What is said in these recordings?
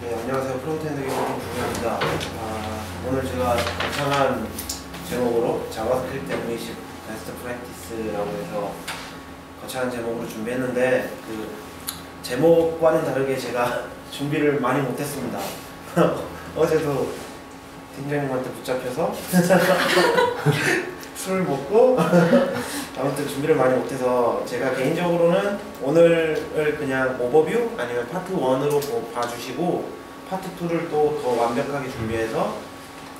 네, 안녕하세요. 프론트엔드 개발인 중입니다. 오늘 제가 거창한 제목으로 자바스크립트 MVC 베스트 프랙티스라고 해서 거창한 제목으로 준비했는데 그 제목과는 다르게 제가 준비를 많이 못했습니다. 어제도 팀장님한테 붙잡혀서 술을 먹고 아무튼 준비를 많이 못해서 제가 개인적으로는 오늘을 그냥 오버뷰 아니면 파트 1으로 봐주시고 파트 2를 또 더 완벽하게 준비해서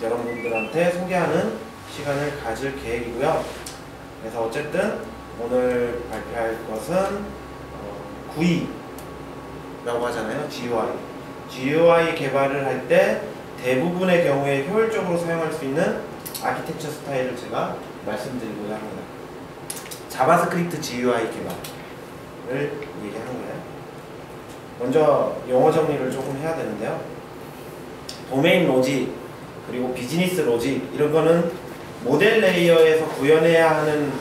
여러분들한테 소개하는 시간을 가질 계획이고요. 그래서 어쨌든 오늘 발표할 것은 GUI라고 하잖아요. GUI 개발을 할 때 대부분의 경우에 효율적으로 사용할 수 있는 아키텍처 스타일을 제가 말씀드리고자 합니다. 자바스크립트 GUI 개발을 얘기하는 거예요. 먼저 용어 정리를 조금 해야 되는데요. 도메인 로직 그리고 비즈니스 로직 이런 거는 모델 레이어에서 구현해야 하는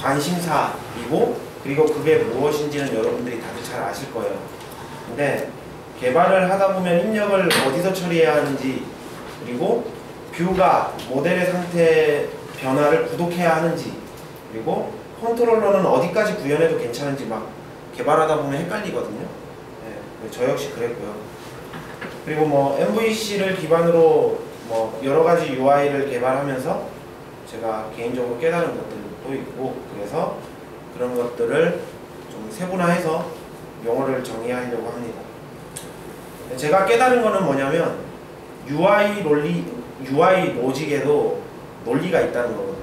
관심사이고 그리고 그게 무엇인지는 여러분들이 다들 잘 아실 거예요. 근데 개발을 하다 보면 입력을 어디서 처리해야 하는지 그리고 뷰가 모델의 상태 변화를 구독해야 하는지 그리고 컨트롤러는 어디까지 구현해도 괜찮은지 막 개발하다 보면 헷갈리거든요. 네, 저 역시 그랬고요. 그리고 뭐 MVC를 기반으로 뭐 여러가지 UI를 개발하면서 제가 개인적으로 깨달은 것들도 있고 그래서 그런 것들을 좀 세분화해서 용어를 정의하려고 합니다. 제가 깨달은 거는 뭐냐면 UI 로직에도 논리가 있다는 거거든요.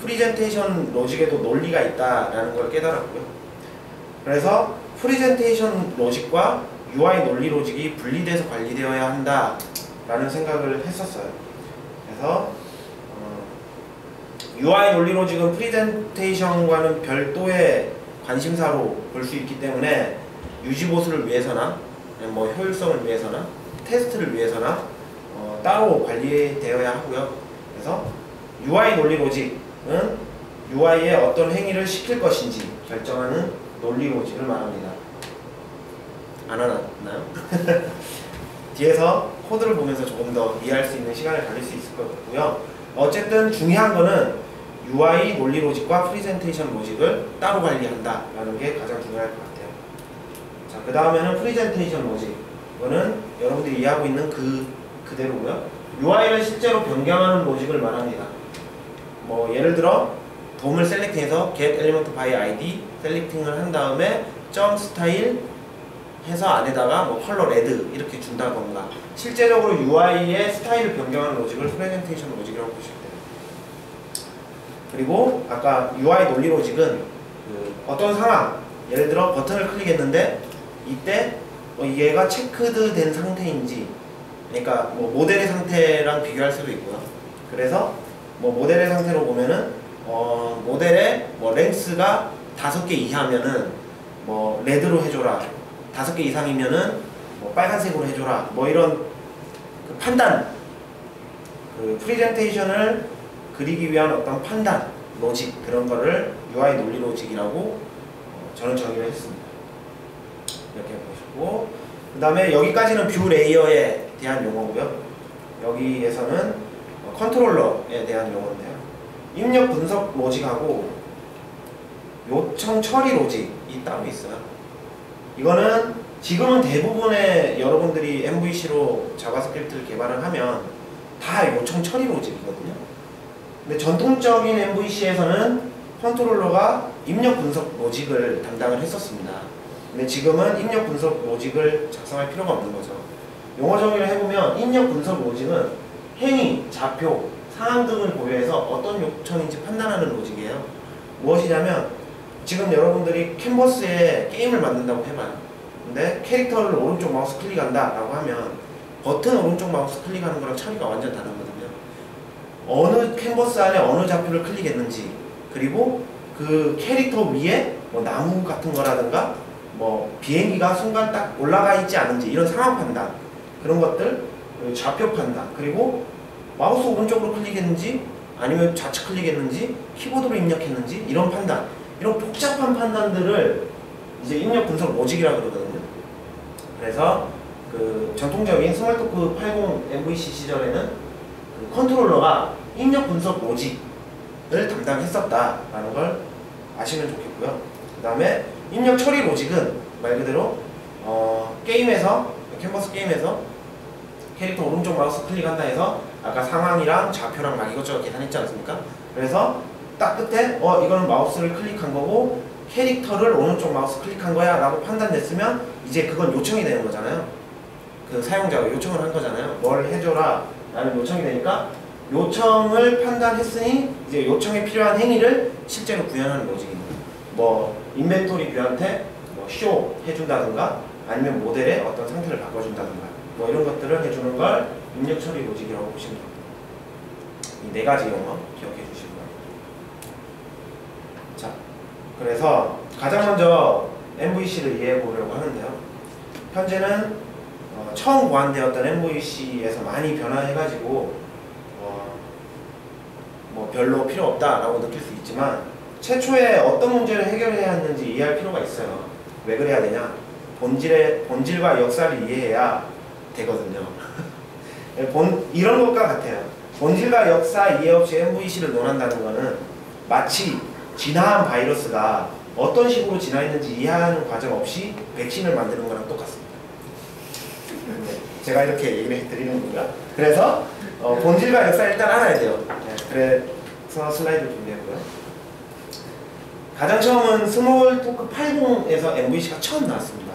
프리젠테이션 로직에도 논리가 있다라는 걸 깨달았고요. 그래서 프리젠테이션 로직과 UI 논리 로직이 분리돼서 관리되어야 한다라는 생각을 했었어요. 그래서 UI 논리 로직은 프리젠테이션과는 별도의 관심사로 볼 수 있기 때문에 유지보수를 위해서나 뭐 효율성을 위해서나 테스트를 위해서나 따로 관리되어야 하고요. 그래서 UI 논리 로직은 UI에 어떤 행위를 시킬 것인지 결정하는 논리 로직을 말합니다. 안 알았나요? 뒤에서 코드를 보면서 조금 더 이해할 수 있는 시간을 가질 수 있을 것 같고요. 어쨌든 중요한 거는 UI 논리 로직과 프리젠테이션 로직을 따로 관리한다라는 게 가장 중요할 것 같아요. 자, 그 다음에는 프리젠테이션 로직. 이거는 여러분들이 이해하고 있는 그대로고요. UI를 실제로 변경하는 로직을 말합니다. 뭐 예를 들어 돔을 셀렉팅해서 get element by id 셀렉팅을 한 다음에 점 스타일 해서 안에다가 뭐 컬러 레드 이렇게 준다던가 실제적으로 UI의 스타일을 변경하는 로직을 프레젠테이션 로직이라고 보시면 돼요. 그리고 아까 UI 논리 로직은 어떤 상황 예를 들어 버튼을 클릭했는데 이때 얘가 체크드 된 상태인지 그러니까 뭐 모델의 상태랑 비교할 수도 있고요. 그래서 뭐 모델의 상태로 보면은 모델의 뭐 랭스가 5개 이하면은 뭐 레드로 해줘라. 5개 이상이면은 뭐 빨간색으로 해줘라. 뭐 이런 그 판단, 그 프리젠테이션을 그리기 위한 어떤 판단, 로직 그런 거를 UI 논리 로직이라고 저는 정의를 했습니다. 이렇게 보시고 그 다음에 여기까지는 뷰 레이어에 대한 용어고요. 여기에서는 컨트롤러에 대한 용어인데요. 입력 분석 로직하고 요청 처리 로직이 따로 있어요. 이거는 지금은 대부분의 여러분들이 MVC로 자바스크립트를 개발을 하면 다 요청 처리 로직이거든요. 근데 전통적인 MVC에서는 컨트롤러가 입력 분석 로직을 담당을 했었습니다. 근데 지금은 입력 분석 로직을 작성할 필요가 없는 거죠. 용어 정의를 해보면 입력 분석 로직은 행위, 좌표, 상황 등을 고려해서 어떤 요청인지 판단하는 로직이에요. 무엇이냐면 지금 여러분들이 캔버스에 게임을 만든다고 해봐요. 근데 캐릭터를 오른쪽 마우스 클릭한다 라고 하면 버튼 오른쪽 마우스 클릭하는 거랑 차이가 완전 다르거든요. 어느 캔버스 안에 어느 좌표를 클릭했는지 그리고 그 캐릭터 위에 뭐 나무 같은 거라든가 뭐 비행기가 순간 딱 올라가 있지 않은지 이런 상황 판단 그런 것들 좌표 판단 그리고 마우스 오른쪽으로 클릭했는지 아니면 좌측 클릭했는지 키보드로 입력했는지 이런 판단 이런 복잡한 판단들을 이제 입력 분석 로직이라고 그러거든요. 그래서 그 전통적인 스몰토크 80 MVC 시절에는 그 컨트롤러가 입력 분석 로직을 담당했었다라는 걸 아시면 좋겠고요. 그 다음에 입력 처리 로직은 말 그대로 게임에서 캔버스 게임에서 캐릭터 오른쪽 마우스 클릭한다 해서 아까 상황이랑 좌표랑 막 이것저것 계산했지 않습니까? 그래서 딱 끝에 이거는 마우스를 클릭한 거고 캐릭터를 오른쪽 마우스 클릭한 거야 라고 판단됐으면 이제 그건 요청이 되는 거잖아요. 그 사용자가 요청을 한 거잖아요. 뭘 해줘라 라는 요청이 되니까 요청을 판단했으니 이제 요청에 필요한 행위를 실제로 구현하는 로직입니다. 뭐 인벤토리 뷰한테 쇼 해준다든가 아니면 모델의 어떤 상태를 바꿔준다든가 뭐 이런 것들을 해주는 걸 입력 처리 로직이라고 보시면 됩니다. 이 네 가지 용어 기억해 주시고요. 자, 그래서 가장 먼저 MVC를 이해해 보려고 하는데요. 현재는 처음 고안되었던 MVC에서 많이 변화해가지고 뭐 별로 필요 없다라고 느낄 수 있지만 최초에 어떤 문제를 해결해야 하는지 이해할 필요가 있어요. 왜 그래야 되냐? 본질과 역사를 이해해야 되거든요. 이런 것과 같아요. 본질과 역사 이해 없이 MVC를 논한다는 것은 마치 진화한 바이러스가 어떤 식으로 진화했는지 이해하는 과정 없이 백신을 만드는 거랑 똑같습니다. 제가 이렇게 얘기를 해드리는 겁니다. 그래서 본질과 역사 일단 알아야 돼요. 그래서 슬라이드를 준비했고요. 가장 처음은 스몰토크 80에서 MVC가 처음 나왔습니다.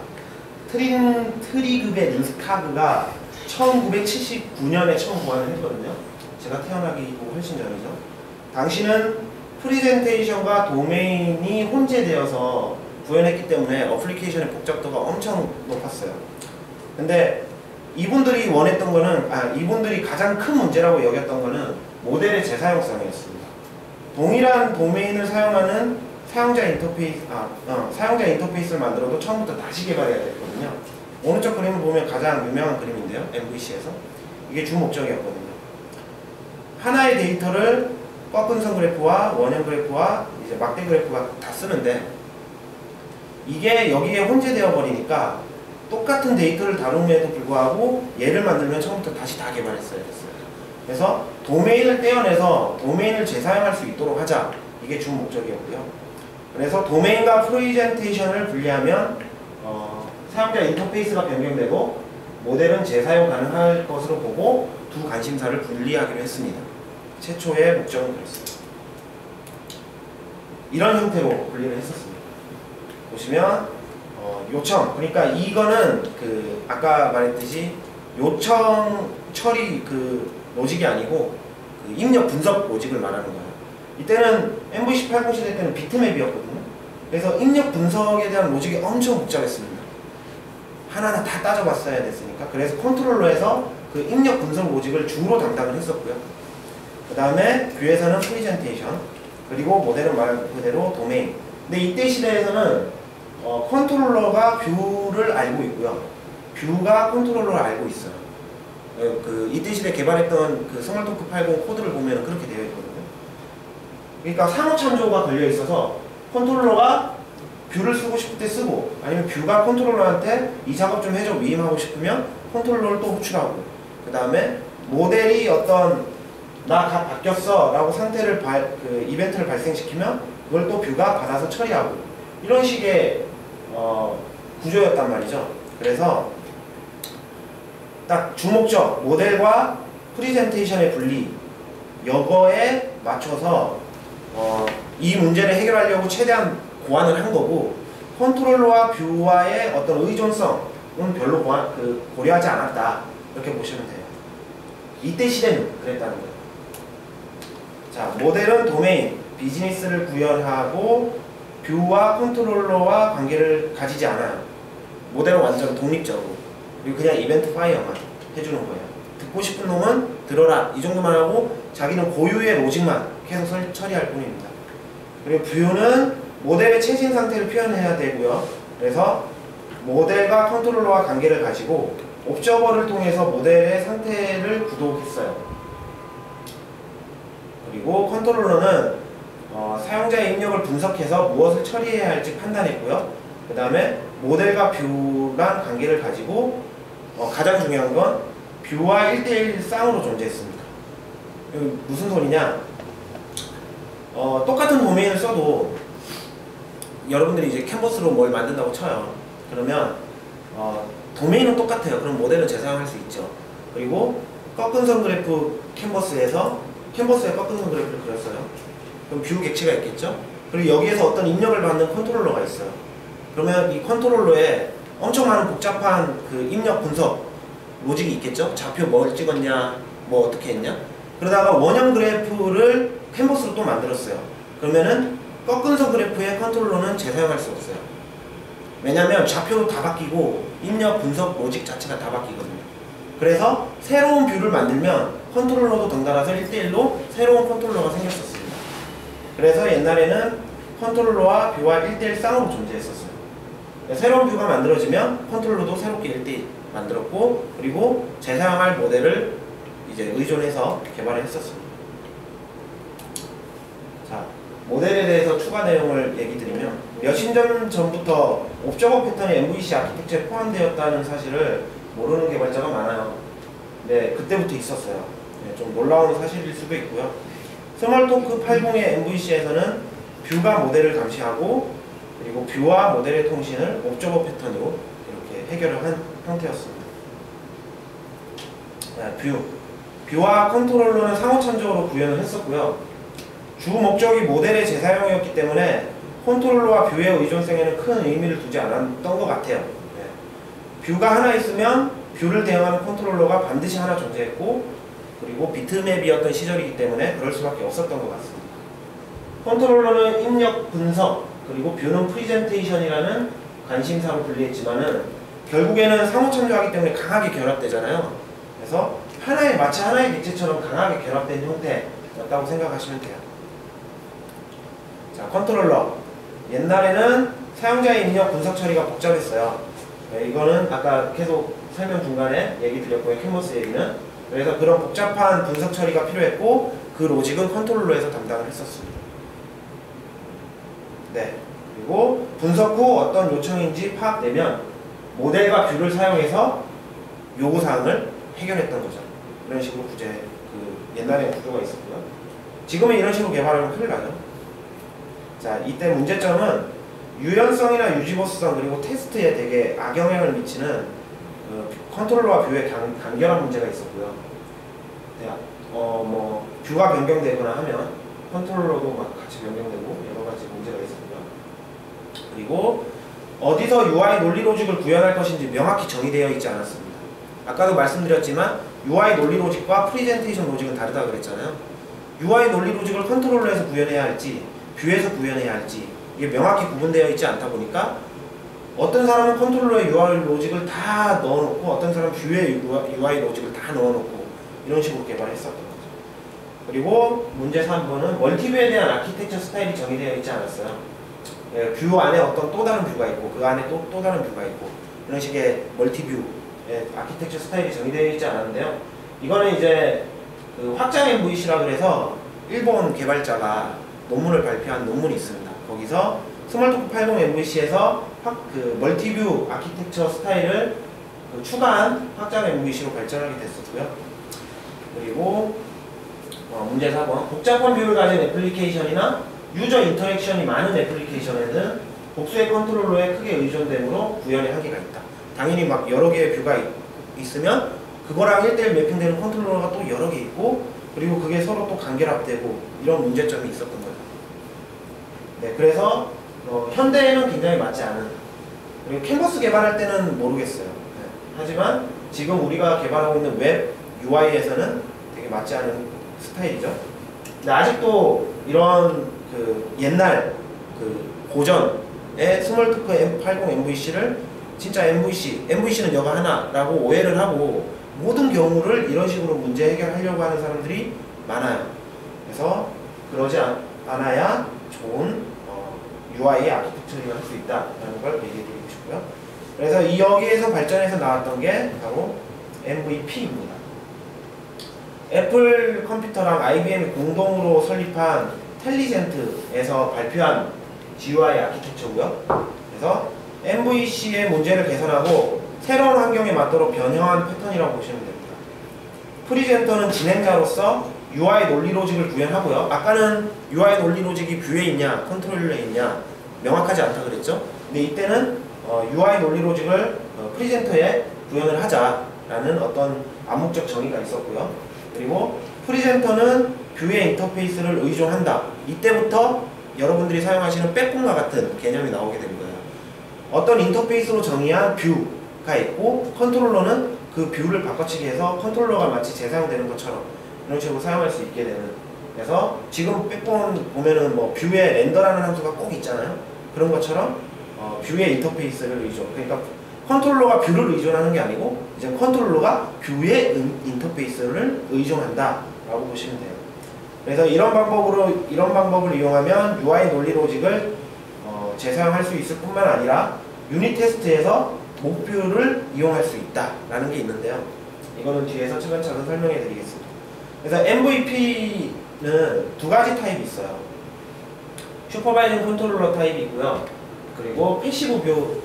트리급의 린스카그가 1979년에 처음 고안을 했거든요. 제가 태어나기 훨씬 전이죠. 당시는 프리젠테이션과 도메인이 혼재되어서 구현했기 때문에 어플리케이션의 복잡도가 엄청 높았어요. 근데 이분들이 원했던 거는, 이분들이 가장 큰 문제라고 여겼던 거는 모델의 재사용성이었습니다. 동일한 도메인을 사용하는 사용자 인터페이스를 만들어도 처음부터 다시 개발해야 됐거든요. 오른쪽 그림을 보면 가장 유명한 그림인데요. MVC에서. 이게 주 목적이었거든요. 하나의 데이터를 꺾은선 그래프와 원형 그래프와 이제 막대 그래프가 다 쓰는데 이게 여기에 혼재되어 버리니까 똑같은 데이터를 다룸에도 불구하고 얘를 만들면 처음부터 다시 다 개발했어야 됐어요. 그래서 도메인을 떼어내서 도메인을 재사용할 수 있도록 하자. 이게 주 목적이었고요. 그래서 도메인과 프레젠테이션을 분리하면 사용자 인터페이스가 변경되고 모델은 재사용 가능할 것으로 보고 두 관심사를 분리하기로 했습니다. 최초의 목적은 그렇습니다. 이런 형태로 분리를 했었습니다. 보시면 요청, 그러니까 이거는 그 아까 말했듯이 요청 처리 그 로직이 아니고 그 입력 분석 로직을 말하는 거예요. 이때는 MVC 80 시대 때는 비트맵이었거든요. 그래서 입력 분석에 대한 로직이 엄청 복잡했습니다. 하나하나 다 따져봤어야 됐으니까. 그래서 컨트롤러에서 그 입력 분석 로직을 주로 담당을 했었고요. 그 다음에 뷰에서는 프리젠테이션, 그리고 모델은 말 그대로 도메인. 근데 이때 시대에서는 컨트롤러가 뷰를 알고 있고요. 뷰가 컨트롤러를 알고 있어요. 그 이때 시대 개발했던 그 스몰토크 80 코드를 보면 그렇게 되어 있거든요. 그러니까 상호 참조가 걸려 있어서 컨트롤러가 뷰를 쓰고 싶을 때 쓰고, 아니면 뷰가 컨트롤러한테 이 작업 좀 해줘 위임하고 싶으면 컨트롤러를 또 호출하고, 그 다음에 모델이 어떤 나 다 바뀌었어 라고 상태를 그 이벤트를 발생시키면 그걸 또 뷰가 받아서 처리하고, 이런 식의 구조였단 말이죠. 그래서 딱 주목적 모델과 프리젠테이션의 분리, 이거에 맞춰서 이 문제를 해결하려고 최대한 고안을 한 거고, 컨트롤러와 뷰와의 어떤 의존성은 별로 고려하지 않았다, 이렇게 보시면 돼요. 이때 시대는 그랬다는 거예요. 자, 모델은 도메인, 비즈니스를 구현하고 뷰와 컨트롤러와 관계를 가지지 않아요. 모델은 완전 독립적으로, 그리고 그냥 이벤트 파이어만 해주는 거예요. 듣고 싶은 놈은 들어라, 이 정도만 하고 자기는 고유의 로직만 계속 처리할 뿐입니다. 그리고 뷰는 모델의 최신 상태를 표현해야 되고요. 그래서 모델과 컨트롤러와 관계를 가지고 옵저버를 통해서 모델의 상태를 구독했어요. 그리고 컨트롤러는 사용자의 입력을 분석해서 무엇을 처리해야 할지 판단했고요. 그 다음에 모델과 뷰랑 관계를 가지고 가장 중요한 건 뷰와 1대1 쌍으로 존재했습니다. 무슨 소리냐? 똑같은 도메인을 써도 여러분들이 이제 캔버스로 뭘 만든다고 쳐요. 그러면 도메인은 똑같아요. 그럼 모델은 재사용할 수 있죠. 그리고 꺾은선 그래프 캔버스에 꺾은선 그래프를 그렸어요. 그럼 뷰 객체가 있겠죠. 그리고 여기에서 어떤 입력을 받는 컨트롤러가 있어요. 그러면 이 컨트롤러에 엄청 많은 복잡한 그 입력 분석 로직이 있겠죠. 좌표 뭘 찍었냐, 뭐 어떻게 했냐. 그러다가 원형 그래프를 캔버스로 또 만들었어요. 그러면은 꺾은선 그래프의 컨트롤러는 재사용할 수 없어요. 왜냐면 좌표도 다 바뀌고 입력 분석 로직 자체가 다 바뀌거든요. 그래서 새로운 뷰를 만들면 컨트롤러도 덩달아서 1대1로 새로운 컨트롤러가 생겼었습니다. 그래서 옛날에는 컨트롤러와 뷰와 1대1 쌍으로 존재했었어요. 새로운 뷰가 만들어지면 컨트롤러도 새롭게 1대1 만들었고, 그리고 재사용할 모델을 이제 의존해서 개발을 했었습니다. 자, 모델에 대해서 추가 내용을 얘기 드리면, 몇십 년 전부터 옵저버 패턴이 MVC 아키텍처에 포함되었다는 사실을 모르는 개발자가 많아요. 네, 그때부터 있었어요. 네, 좀 놀라운 사실일 수도 있고요. 스몰토크 80의 MVC에서는 뷰가 모델을 감시하고, 그리고 뷰와 모델의 통신을 옵저버 패턴으로 이렇게 해결을 한 형태였습니다. 뷰와 컨트롤러는 상호찬조로 구현을 했었고요. 주 목적이 모델의 재사용이었기 때문에 컨트롤러와 뷰의 의존성에는 큰 의미를 두지 않았던 것 같아요. 네. 뷰가 하나 있으면 뷰를 대응하는 컨트롤러가 반드시 하나 존재했고, 그리고 비트맵이었던 시절이기 때문에 그럴 수밖에 없었던 것 같습니다. 컨트롤러는 입력 분석, 그리고 뷰는 프리젠테이션이라는 관심사로 분리했지만은 결국에는 상호찬조하기 때문에 강하게 결합되잖아요. 그래서 마치 하나의 객체처럼 강하게 결합된 형태였다고 생각하시면 돼요. 자, 컨트롤러. 옛날에는 사용자의 입력 분석 처리가 복잡했어요. 네, 이거는 아까 계속 설명 중간에 얘기 드렸고요. 캔버스 얘기는. 그래서 그런 복잡한 분석 처리가 필요했고, 그 로직은 컨트롤러에서 담당을 했었습니다. 네. 그리고 분석 후 어떤 요청인지 파악되면 모델과 뷰를 사용해서 요구사항을 해결했던 거죠. 이런 식으로 옛날에 구조가 있었고요. 지금은 이런 식으로 개발하면 큰일 나죠. 자, 이때 문제점은 유연성이나 유지보수성, 그리고 테스트에 되게 악영향을 미치는 컨트롤러와 뷰의 간결한 문제가 있었고요. 네, 뷰가 변경되거나 하면 컨트롤러도 막 같이 변경되고 여러 가지 문제가 있었고요. 그리고 어디서 UI 논리 로직을 구현할 것인지 명확히 정의되어 있지 않았습니다. 아까도 말씀드렸지만 UI 논리 로직과 프리젠테이션 로직은 다르다고 그랬잖아요. UI 논리 로직을 컨트롤러에서 구현해야 할지 뷰에서 구현해야 할지 이게 명확히 구분되어 있지 않다 보니까 어떤 사람은 컨트롤러의 UI 로직을 다 넣어놓고 어떤 사람은 뷰의 UI 로직을 다 넣어놓고 이런 식으로 개발했었던 거죠. 그리고 문제 3번은 멀티뷰에 대한 아키텍처 스타일이 정의되어 있지 않았어요. 뷰 안에 어떤 또 다른 뷰가 있고 그 안에 또 다른 뷰가 있고 이런 식의 멀티뷰 아키텍처 스타일이 정의되어 있지 않았는데요. 이거는 이제 그 확장 MVC라고 해서 일본 개발자가 논문을 발표한 논문이 있습니다. 거기서 스몰토크 80 MVC에서 그 멀티뷰 아키텍처 스타일을 추가한 확장 MVC로 발전하게 됐었고요. 그리고 문제 4번 복잡한 뷰를 가진 애플리케이션이나 유저 인터랙션이 많은 애플리케이션에는 복수의 컨트롤러에 크게 의존되므로 구현의 한계가 있다. 당연히 막 여러 개의 뷰가 있으면 그거랑 1대1 매핑되는 컨트롤러가 또 여러 개 있고 그리고 그게 서로 또 간결합되고 이런 문제점이 있었던 거예요. 네, 그래서 현대에는 굉장히 맞지 않은, 그리고 캔버스 개발할 때는 모르겠어요. 네, 하지만 지금 우리가 개발하고 있는 웹 UI에서는 되게 맞지 않은 스타일이죠. 근데 아직도 이런 그 옛날 그 고전의 스몰토크 80 MVC를 진짜 MVC는 여가 하나라고 오해를 하고 모든 경우를 이런 식으로 문제 해결하려고 하는 사람들이 많아요. 그래서 그러지 않아야 좋은 UI 아키텍처를 할 수 있다라는 걸 얘기해드리고 싶고요. 그래서 이 여기에서 발전해서 나왔던 게 바로 MVP입니다. 애플 컴퓨터랑 IBM이 공동으로 설립한 텔리젠트에서 발표한 GUI 아키텍처고요. 그래서 MVC의 문제를 개선하고 새로운 환경에 맞도록 변형한 패턴이라고 보시면 됩니다. 프리젠터는 진행자로서 UI 논리 로직을 구현하고요. 아까는 UI 논리 로직이 뷰에 있냐 컨트롤러에 있냐 명확하지 않다 그랬죠. 근데 이때는 UI 논리 로직을 프리젠터에 구현을 하자라는 어떤 암묵적 정의가 있었고요. 그리고 프리젠터는 뷰의 인터페이스를 의존한다. 이때부터 여러분들이 사용하시는 백분과 같은 개념이 나오게 된 거예요. 어떤 인터페이스로 정의한 뷰가 있고 컨트롤러는 그 뷰를 바꿔치기 해서 컨트롤러가 마치 재사용되는 것처럼 이런 식으로 사용할 수 있게 되는. 그래서 지금 백분 보면은 뭐 뷰에 렌더라는 함수가 꼭 있잖아요. 그런 것처럼 뷰의 인터페이스를 의존. 그러니까 컨트롤러가 뷰를 의존하는 게 아니고 이제 컨트롤러가 뷰의 인터페이스를 의존한다 라고 보시면 돼요. 그래서 이런 방법을 이용하면 UI 논리 로직을 재사용할 수 있을 뿐만 아니라 유닛 테스트에서 목표를 이용할 수 있다라는 게 있는데요. 이거는 뒤에서 차근차근 설명해 드리겠습니다. 그래서 MVP는 두 가지 타입이 있어요. 슈퍼바이징 컨트롤러 타입이 있고요. 그리고 패시브 뷰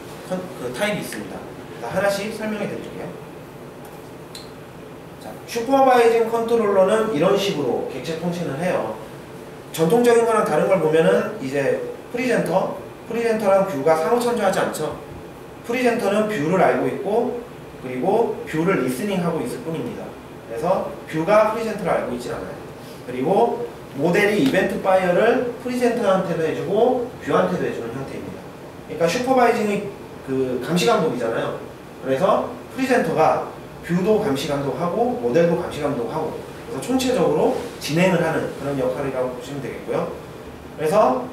타입이 있습니다. 하나씩 설명해 드릴게요. 자, 슈퍼바이징 컨트롤러는 이런 식으로 객체 통신을 해요. 전통적인 거랑 다른 걸 보면은 이제 프리젠터랑 뷰가 상호천조하지 않죠. 프리젠터는 뷰를 알고 있고 그리고 뷰를 리스닝하고 있을 뿐입니다. 그래서 뷰가 프리젠터를 알고 있진 않아요. 그리고 모델이 이벤트 파이어를 프리젠터한테도 해주고 뷰한테도 해주는 형태입니다. 그러니까 슈퍼바이징이 그 감시 감독이잖아요. 그래서 프리젠터가 뷰도 감시 감독하고 모델도 감시 감독하고 그래서 총체적으로 진행을 하는 그런 역할이라고 보시면 되겠고요. 그래서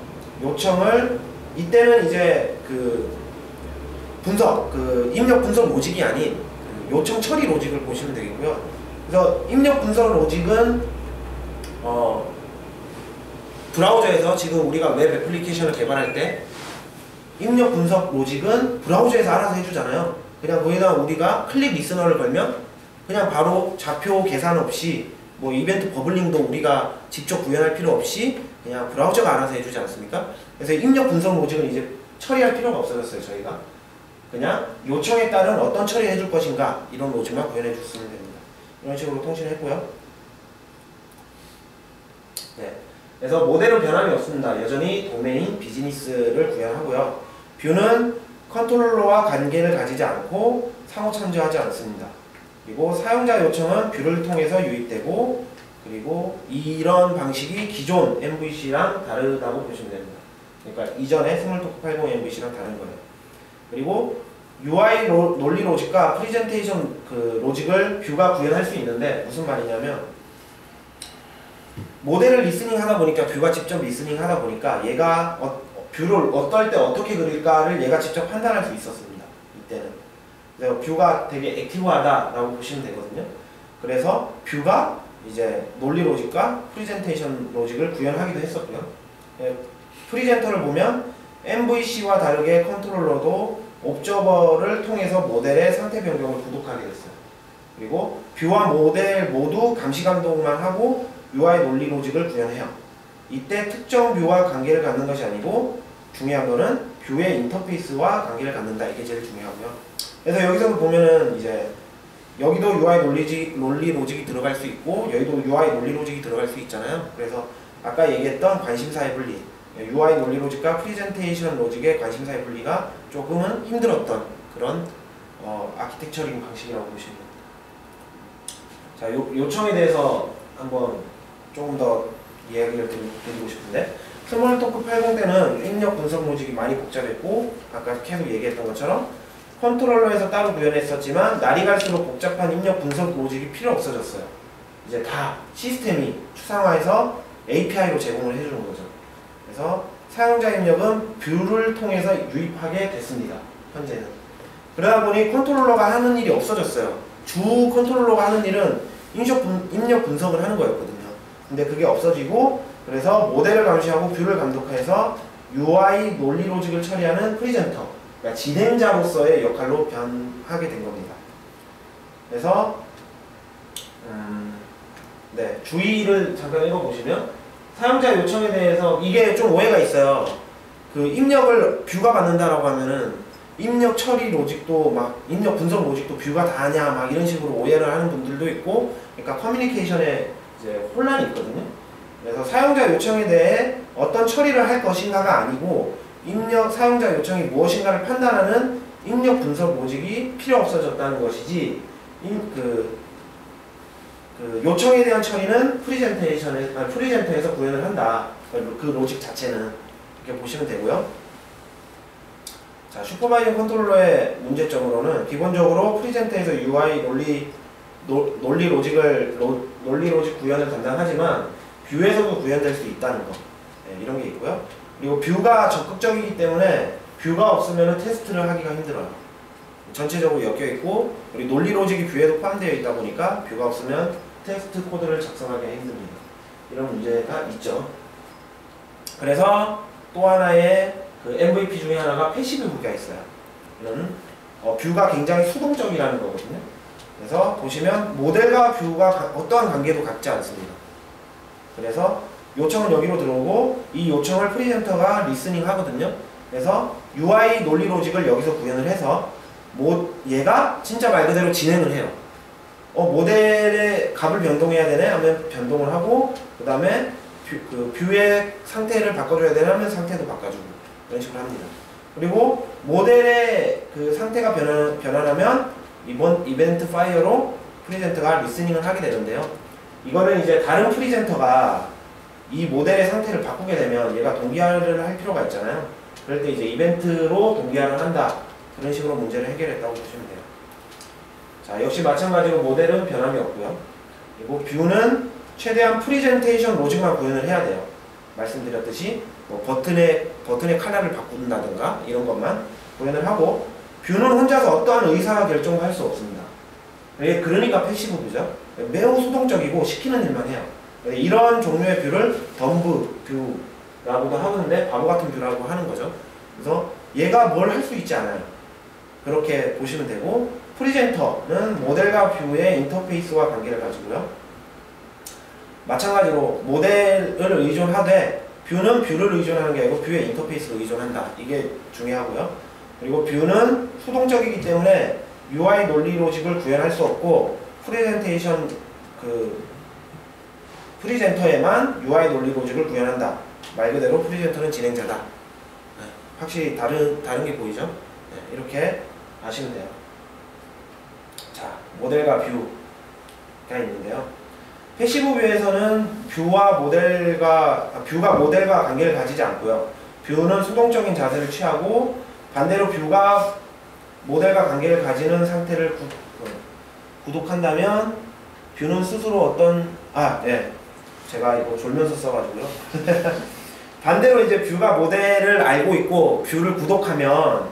요청을 이때는 이제 입력 분석 로직이 아닌 요청 처리 로직을 보시면 되겠고요. 그래서 입력 분석 로직은 브라우저에서 지금 우리가 웹 애플리케이션을 개발할 때 입력 분석 로직은 브라우저에서 알아서 해주잖아요. 그냥 거기다 우리가 클릭 리스너를 걸면 그냥 바로 좌표 계산 없이 뭐 이벤트 버블링도 우리가 직접 구현할 필요 없이 그냥 브라우저가 알아서 해주지 않습니까? 그래서 입력 분석 로직은 이제 처리할 필요가 없어졌어요. 저희가 그냥 요청에 따른 어떤 처리를 해줄 것인가 이런 로직만 구현해 줬으면 됩니다. 이런 식으로 통신을 했고요. 네. 그래서 모델은 변함이 없습니다. 여전히 도메인, 비즈니스를 구현하고요. 뷰는 컨트롤러와 관계를 가지지 않고 상호천조하지 않습니다. 그리고 사용자 요청은 뷰를 통해서 유입되고 그리고 이런 방식이 기존 MVC랑 다르다고 보시면 됩니다. 그러니까 이전에 스몰토크 80 MVC랑 다른 거예요. 그리고 UI 논리 로직과 프리젠테이션 로직을 뷰가 구현할 수 있는데 무슨 말이냐면 모델을 리스닝 하다 보니까 뷰가 직접 리스닝 하다 보니까 얘가 뷰를 어떨 때 어떻게 그릴까를 얘가 직접 판단할 수 있었습니다. 이때는. 그래서 뷰가 되게 액티브하다라고 보시면 되거든요. 그래서 뷰가 이제 논리 로직과 프리젠테이션 로직을 구현하기도 했었고요. 프리젠터를 보면 MVC와 다르게 컨트롤러도 옵저버를 통해서 모델의 상태 변경을 구독하게 됐어요. 그리고 뷰와 모델 모두 감시 감독만 하고 UI 논리 로직을 구현해요. 이때 특정 뷰와 관계를 갖는 것이 아니고 중요한 거는 뷰의 인터페이스와 관계를 갖는다. 이게 제일 중요하고요. 그래서 여기서 보면은 이제 여기도 UI 논리 로직이 들어갈 수 있고 여기도 UI 논리 로직이 들어갈 수 있잖아요. 그래서 아까 얘기했던 관심사의 분리 UI 논리 로직과 프리젠테이션 로직의 관심사의 분리가 조금은 힘들었던 그런 아키텍처링 방식이라고 보시면 됩니다. 자, 요청에 대해서 한번 조금 더 이야기를 드리고 싶은데 스몰토크 80 때는 입력 분석 로직이 많이 복잡했고 아까 계속 얘기했던 것처럼 컨트롤러에서 따로 구현했었지만 날이 갈수록 복잡한 입력 분석 로직이 필요 없어졌어요. 이제 다 시스템이 추상화해서 API로 제공을 해주는 거죠. 그래서 사용자 입력은 뷰를 통해서 유입하게 됐습니다. 현재는. 그러다 보니 컨트롤러가 하는 일이 없어졌어요. 주 컨트롤러가 하는 일은 입력 분석을 하는 거였거든요. 근데 그게 없어지고 그래서 모델을 감시하고 뷰를 감독해서 UI 논리 로직을 처리하는 프리젠터, 그러니까 진행자로서의 역할로 변하게 된 겁니다. 그래서 네, 주의를 잠깐 읽어보시면 사용자 요청에 대해서 이게 좀 오해가 있어요. 그 입력을 뷰가 받는다라고 하면은 입력 처리 로직도 막 입력 분석 로직도 뷰가 다냐 막 이런 식으로 오해를 하는 분들도 있고, 그러니까 커뮤니케이션에 이제 혼란이 있거든요. 그래서 사용자 요청에 대해 어떤 처리를 할 것인가가 아니고 입력 사용자 요청이 무엇인가를 판단하는 입력 분석 로직이 필요 없어졌다는 것이지, 그 요청에 대한 처리는 프리젠터에서 구현을 한다. 그 로직 자체는 이렇게 보시면 되고요. 자, 슈퍼바이징 컨트롤러의 문제점으로는 기본적으로 프리젠터에서 UI 논리 로직 구현을 담당하지만 뷰에서도 구현될 수 있다는 거, 네, 이런 게 있고요. 그리고 뷰가 적극적이기 때문에 뷰가 없으면 테스트를 하기가 힘들어요. 전체적으로 엮여 있고, 우리 논리 로직이 뷰에도 포함되어 있다 보니까 뷰가 없으면 테스트 코드를 작성하기가 힘듭니다. 이런 문제가 있죠. 그래서 또 하나의 그 MVP 중에 하나가 패시브 뷰가 있어요. 이런 뷰가 굉장히 수동적이라는 거거든요. 그래서 보시면 모델과 뷰가 어떠한 관계도 갖지 않습니다. 그래서 요청은 여기로 들어오고 이 요청을 프리젠터가 리스닝 하거든요. 그래서 UI 논리 로직을 여기서 구현을 해서 얘가 진짜 말 그대로 진행을 해요. 모델의 값을 변동해야 되네 하면 변동을 하고, 그 다음에 뷰의 상태를 바꿔줘야 되네 하면 상태도 바꿔주고, 이런 식으로 합니다. 그리고 모델의 그 상태가 변환하면 이번 이벤트 파이어로 프리젠터가 리스닝을 하게 되는데요. 이거는 이제 다른 프리젠터가 이 모델의 상태를 바꾸게 되면 얘가 동기화를 할 필요가 있잖아요. 그럴 때 이제 이벤트로 동기화를 한다. 그런 식으로 문제를 해결했다고 보시면 돼요. 자, 역시 마찬가지로 모델은 변함이 없고요. 그리고 뷰는 최대한 프리젠테이션 로직만 구현을 해야 돼요. 말씀드렸듯이 뭐 버튼의 컬러를 바꾼다든가 이런 것만 구현을 하고, 뷰는 혼자서 어떠한 의사 결정을 할 수 없습니다. 그러니까 패시브 뷰죠. 매우 수동적이고 시키는 일만 해요. 이런 종류의 뷰를 덤브 뷰라고도 하는데 바보 같은 뷰라고 하는 거죠. 그래서 얘가 뭘 할 수 있지 않아요. 그렇게 보시면 되고, 프리젠터는 모델과 뷰의 인터페이스와 관계를 가지고요. 마찬가지로 모델을 의존하되 뷰는 뷰를 의존하는 게 아니고 뷰의 인터페이스를 의존한다. 이게 중요하고요. 그리고 뷰는 수동적이기 때문에 UI 논리 로직을 구현할 수 없고, 프리젠터에만 UI 논리 로직을 구현한다. 말 그대로 프리젠터는 진행자다. 네, 확실히 다른 게 보이죠? 네, 이렇게 아시면 돼요. 자, 모델과 뷰가 있는데요. 패시브 뷰에서는 뷰가 모델과 관계를 가지지 않고요. 뷰는 수동적인 자세를 취하고, 반대로 뷰가 모델과 관계를 가지는 상태를 구독한다면 뷰는 스스로 제가 이거 졸면서 써가지고요. 반대로 이제 뷰가 모델을 알고 있고 뷰를 구독하면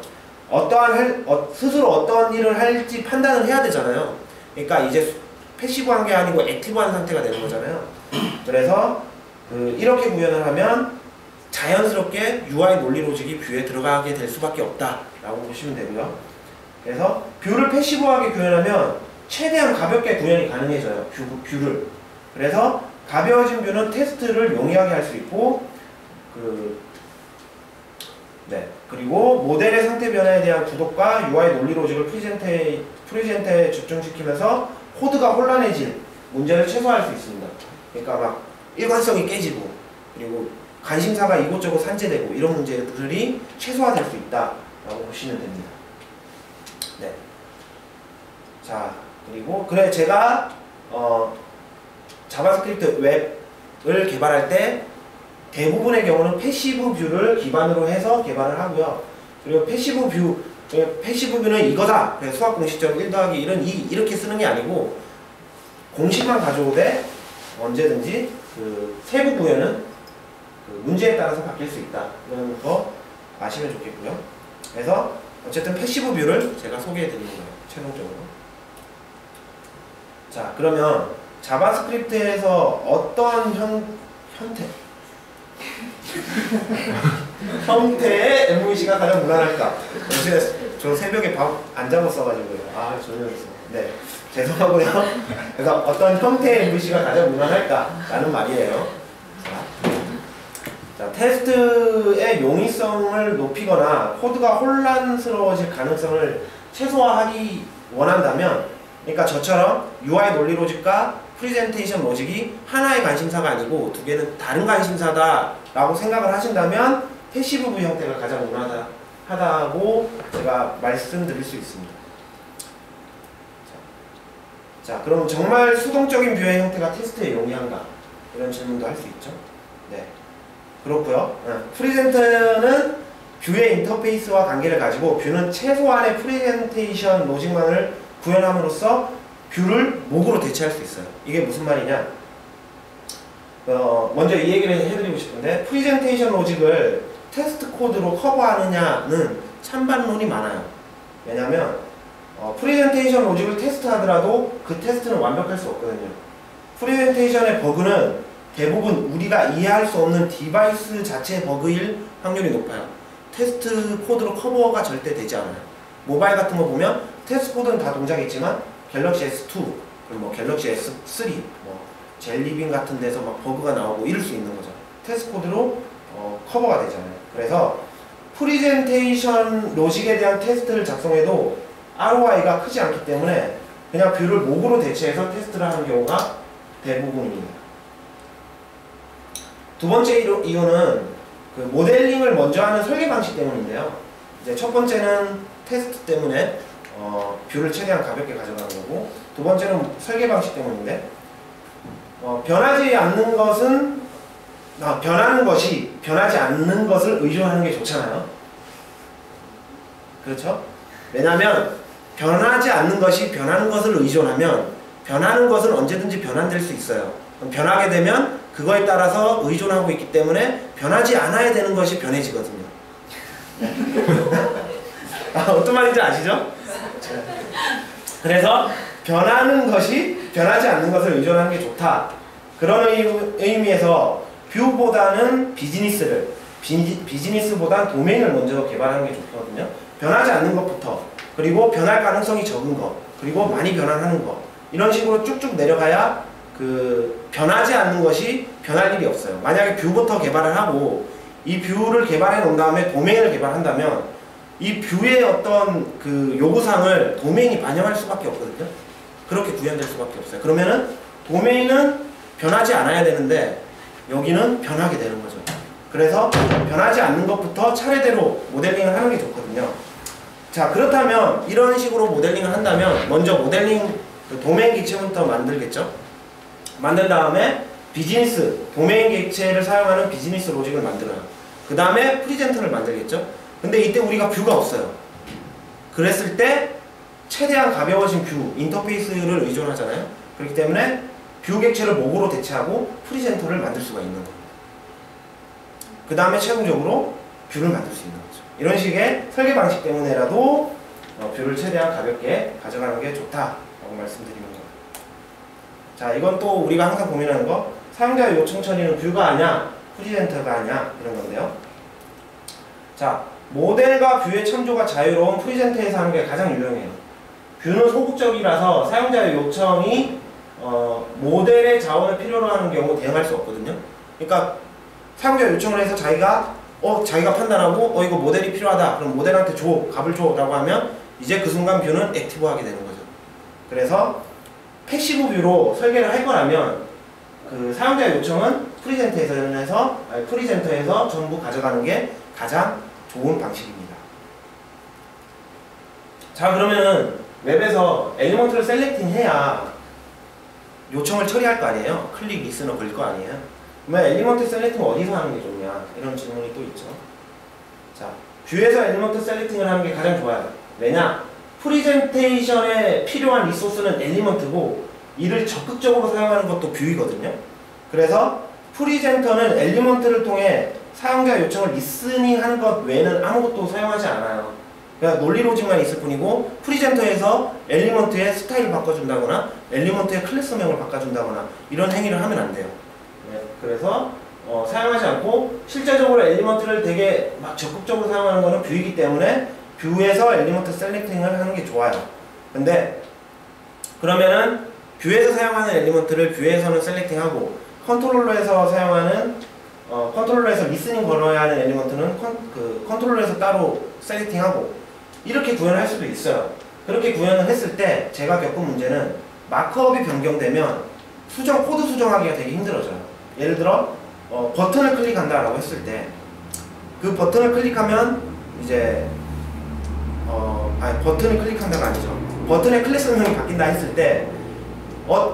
스스로 어떤 일을 할지 판단을 해야 되잖아요. 그러니까 이제 패시브한 게 아니고 액티브한 상태가 되는 거잖아요. 그래서 이렇게 구현을 하면 자연스럽게 UI 논리 로직이 뷰에 들어가게 될 수밖에 없다라고 보시면 되고요. 그래서 뷰를 패시브하게 구현하면 최대한 가볍게 구현이 가능해져요. 뷰를. 그래서 가벼워진 뷰는 테스트를 용이하게 할 수 있고, 그리고 모델의 상태 변화에 대한 구독과 UI 논리 로직을 프리젠터에 집중시키면서 코드가 혼란해질 문제를 최소화할 수 있습니다. 그러니까 막 일관성이 깨지고, 그리고 관심사가 이곳저곳 산재되고 이런 문제들이 최소화될 수 있다라고 보시면 됩니다. 네. 자, 그리고 제가 자바스크립트 웹을 개발할 때 대부분의 경우는 패시브 뷰를 기반으로 해서 개발을 하고요. 그리고 패시브 뷰는 이거다. 수학 공식적 1 더하기 1은 이렇게 쓰는 게 아니고, 공식만 가져오되 언제든지 세부 구현은 문제에 따라서 바뀔 수 있다. 이런 거 아시면 좋겠고요. 그래서 어쨌든 패시브 뷰를 제가 소개해 드리는 거예요. 최종적으로. 자, 그러면 자바스크립트에서 어떤 형태의 MVC가 가장 무난할까? 저 새벽에 밥 안 자고 써가지고요. 졸려서. 네, 죄송하고요. 그래서 어떤 형태의 MVC가 가장 무난할까? 라는 말이에요. 자, 테스트의 용이성을 높이거나 코드가 혼란스러워질 가능성을 최소화하기 원한다면, 그러니까 저처럼 UI 논리 로직과 프리젠테이션 로직이 하나의 관심사가 아니고 두 개는 다른 관심사다라고 생각을 하신다면 패시브 뷰 형태가 가장 무난하다고 제가 말씀드릴 수 있습니다. 자, 그럼 정말 수동적인 뷰의 형태가 테스트에 용이한가? 이런 질문도 할 수 있죠. 네, 그렇고요. 프리젠터는 뷰의 인터페이스와 관계를 가지고 뷰는 최소한의 프리젠테이션 로직만을 구현함으로써 뷰를 목으로 대체할 수 있어요. 이게 무슨 말이냐? 먼저 이 얘기를 해드리고 싶은데, 프리젠테이션 로직을 테스트 코드로 커버하느냐는 찬반론이 많아요. 왜냐면 프리젠테이션 로직을 테스트하더라도 그 테스트는 완벽할 수 없거든요. 프리젠테이션의 버그는 대부분 우리가 이해할 수 없는 디바이스 자체의 버그일 확률이 높아요. 테스트 코드로 커버가 절대 되지 않아요. 모바일 같은 거 보면 테스트 코드는 다 동작이 있지만 갤럭시 S2, 그리고 뭐 갤럭시 S3, 뭐 젤리빈 같은 데서 막 버그가 나오고 이럴 수 있는 거죠. 테스트 코드로 커버가 되잖아요. 그래서 프리젠테이션 로직에 대한 테스트를 작성해도 ROI가 크지 않기 때문에 그냥 뷰를 목으로 대체해서 테스트를 하는 경우가 대부분입니다. 두 번째 이유는 그 모델링을 먼저 하는 설계 방식 때문인데요. 이제 첫 번째는 테스트 때문에 뷰를 최대한 가볍게 가져가는 거고, 두 번째는 설계 방식 때문인데, 변하지 않는 것은 변하는 것이 변하지 않는 것을 의존하는 게 좋잖아요. 그렇죠? 왜냐하면 변하지 않는 것이 변하는 것을 의존하면 변하는 것은 언제든지 변환될 수 있어요. 변하게 되면 그거에 따라서 의존하고 있기 때문에 변하지 않아야 되는 것이 변해지거든요. 어떤 말인지 아시죠? 그래서 변하는 것이 변하지 않는 것을 의존하는 게 좋다. 그런 의미에서 뷰보다는 비즈니스보다 도메인을 먼저 개발하는 게 좋거든요. 변하지 않는 것부터, 그리고 변할 가능성이 적은 것, 그리고 많이 변환하는 것, 이런 식으로 쭉쭉 내려가야 그 변하지 않는 것이 변할 일이 없어요. 만약에 뷰부터 개발을 하고 이 뷰를 개발해 놓은 다음에 도메인을 개발한다면 이 뷰의 어떤 그 요구사항을 도메인이 반영할 수밖에 없거든요. 그렇게 구현될 수밖에 없어요. 그러면은 도메인은 변하지 않아야 되는데 여기는 변하게 되는 거죠. 그래서 변하지 않는 것부터 차례대로 모델링을 하는 게 좋거든요. 자, 그렇다면 이런 식으로 모델링을 한다면 먼저 모델링 도메인 객체부터 만들겠죠. 만든 다음에 도메인 객체를 사용하는 비즈니스 로직을 만들어요. 그 다음에 프리젠터를 만들겠죠. 근데 이때 우리가 뷰가 없어요. 그랬을 때 최대한 가벼워진 뷰, 인터페이스를 의존하잖아요. 그렇기 때문에 뷰 객체를 목으로 대체하고 프리젠터를 만들 수가 있는 겁니다. 그 다음에 최종적으로 뷰를 만들 수 있는 거죠. 이런 식의 설계 방식 때문에라도 뷰를 최대한 가볍게 가져가는 게 좋다라고 말씀드리는 거예요. 자, 이건 또 우리가 항상 고민하는 거, 사용자의 요청 처리는 뷰가 아냐, 프리젠터가 아냐, 이런 건데요. 자, 모델과 뷰의 참조가 자유로운 프리젠터에서 하는 게 가장 유용해요. 뷰는 소극적이라서 사용자의 요청이 모델의 자원을 필요로 하는 경우 대응할 수 없거든요. 그러니까 사용자 요청을 해서 자기가 판단하고 이거 모델이 필요하다, 그럼 모델한테 줘, 값을 줘 라고 하면 이제 그 순간 뷰는 액티브하게 되는 거죠. 그래서 패시브 뷰로 설계를 할 거라면 그 사용자 요청은 프리젠터에서 전부 가져가는 게 가장 좋은 방식입니다. 자, 그러면은 웹에서 엘리먼트를 셀렉팅 해야 요청을 처리할 거 아니에요? 클릭, 리스너 걸 거 아니에요? 그러면 엘리먼트 셀렉팅 어디서 하는 게 좋냐? 이런 질문이 또 있죠. 자, 뷰에서 엘리먼트 셀렉팅을 하는 게 가장 좋아요. 왜냐? 프리젠테이션에 필요한 리소스는 엘리먼트고 이를 적극적으로 사용하는 것도 뷰이거든요. 그래서 프리젠터는 엘리먼트를 통해 사용자 요청을 리스닝하는 것 외에는 아무것도 사용하지 않아요. 그냥 논리 로직만 있을 뿐이고, 프리젠터에서 엘리먼트의 스타일을 바꿔준다거나 엘리먼트의 클래스명을 바꿔준다거나 이런 행위를 하면 안 돼요. 네, 그래서 사용하지 않고 실제적으로 엘리먼트를 되게 막 적극적으로 사용하는 것은 뷰이기 때문에 뷰에서 엘리먼트 셀렉팅을 하는 게 좋아요. 근데 그러면은 뷰에서 사용하는 엘리먼트를 뷰에서는 셀렉팅하고 컨트롤러에서 사용하는 컨트롤러에서 리스닝 걸어야 하는 엘리먼트는 컨트롤러에서 따로 셀렉팅하고 이렇게 구현할 수도 있어요. 그렇게 구현을 했을 때 제가 겪은 문제는 마크업이 변경되면 코드 수정하기가 되게 힘들어져요. 예를 들어 버튼을 클릭한다라고 했을 때 그 버튼을 클릭하면 이제 버튼을 클릭한다가 아니죠. 버튼의 클래스명이 바뀐다 했을 때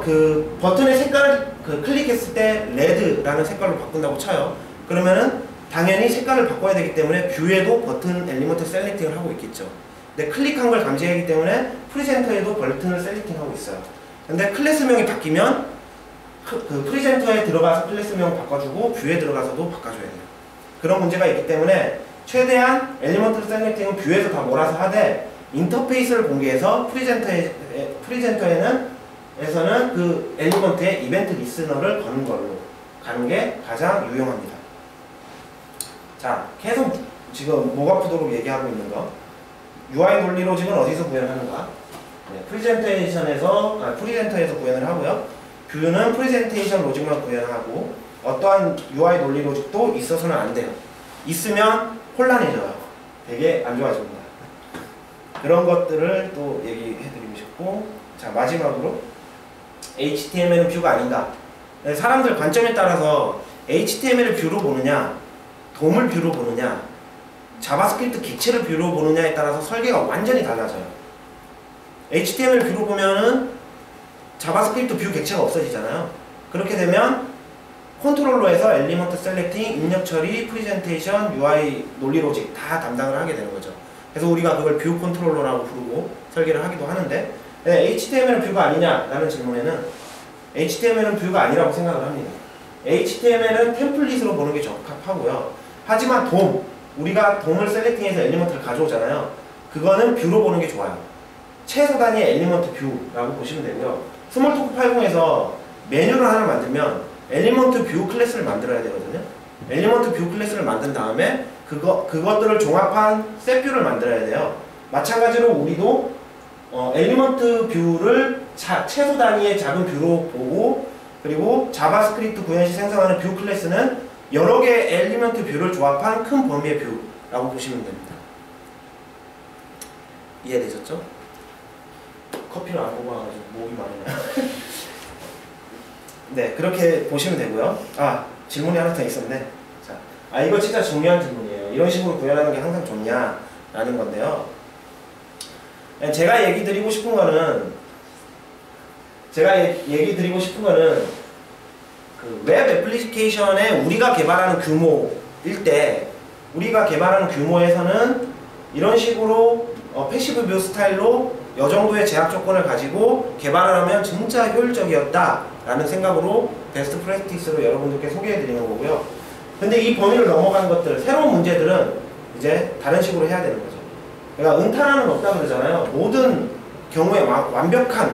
그 버튼의 색깔을 클릭했을 때 레드라는 색깔로 바꾼다고 쳐요. 그러면은 당연히 색깔을 바꿔야 되기 때문에 뷰에도 버튼 엘리먼트 셀렉팅을 하고 있겠죠. 근데 클릭한 걸 감지하기 때문에 프리젠터에도 버튼을 셀렉팅하고 있어요. 근데 클래스명이 바뀌면 그 프리젠터에 들어가서 클래스명 바꿔주고 뷰에 들어가서도 바꿔줘야 돼요. 그런 문제가 있기 때문에 최대한 엘리먼트 셀렉팅은 뷰에서 다 몰아서 하되 인터페이스를 공개해서 프리젠터에서는 그 엘리먼트의 이벤트 리스너를 거는 걸로 가는 게 가장 유용합니다. 자, 계속 지금 목 아프도록 얘기하고 있는 거 UI 논리 로직은 어디서 구현하는가? 네, 프리젠터에서 구현을 하고요. 뷰는 프레젠테이션 로직만 구현하고 어떠한 UI 논리 로직도 있어서는 안 돼요. 있으면 혼란해져요. 되게 안 좋아집니다. 그런 것들을 또 얘기해드리고 싶고, 자 마지막으로 HTML은 뷰가 아닌가. 사람들 관점에 따라서 HTML을 뷰로 보느냐, 돔을 뷰로 보느냐, 자바스크립트 객체를 뷰로 보느냐에 따라서 설계가 완전히 달라져요. HTML 뷰로 보면은 자바스크립트 뷰 객체가 없어지잖아요. 그렇게 되면 컨트롤러에서 엘리먼트 셀렉팅, 입력 처리, 프레젠테이션, UI 논리 로직 다 담당을 하게 되는 거죠. 그래서 우리가 그걸 뷰 컨트롤러라고 부르고 설계를 하기도 하는데, HTML은 뷰가 아니냐라는 질문에는 HTML은 뷰가 아니라고 생각을 합니다. HTML은 템플릿으로 보는 게 적합하고요. 하지만 우리가 돔을 셀렉팅해서 엘리먼트를 가져오잖아요. 그거는 뷰로 보는 게 좋아요. 최소 단위의 엘리먼트 뷰라고 보시면 되고요. 스몰토크 80에서 메뉴를 하나 만들면 엘리먼트 뷰 클래스를 만들어야 되거든요. 엘리먼트 뷰 클래스를 만든 다음에 그것들을 종합한 셋 뷰를 만들어야 돼요. 마찬가지로 우리도 엘리먼트 뷰를 최소 단위의 작은 뷰로 보고, 그리고 자바스크립트 구현 시 생성하는 뷰 클래스는 여러 개의 엘리먼트 뷰를 조합한 큰 범위의 뷰라고 보시면 됩니다. 이해되셨죠? 커피를 안 먹고 와가지고 목이 마르네요. 네, 그렇게 보시면 되고요. 질문이 하나 더 있었네. 자, 이거 진짜 중요한 질문이에요. 이런 식으로 구현하는 게 항상 좋냐라는 건데요. 제가 얘기 드리고 싶은 거는 그 웹 애플리케이션에 우리가 개발하는 규모일 때, 우리가 개발하는 규모에서는 이런 식으로 패시브 뷰 스타일로 이 정도의 제약 조건을 가지고 개발을 하면 진짜 효율적이었다 라는 생각으로 베스트 프랙티스로 여러분들께 소개해 드리는 거고요. 근데 이 범위를 넘어가는 것들, 새로운 문제들은 이제 다른 식으로 해야 되는 거죠. 그러니까 은탄하는 거 없다 그러잖아요. 모든 경우에 완벽한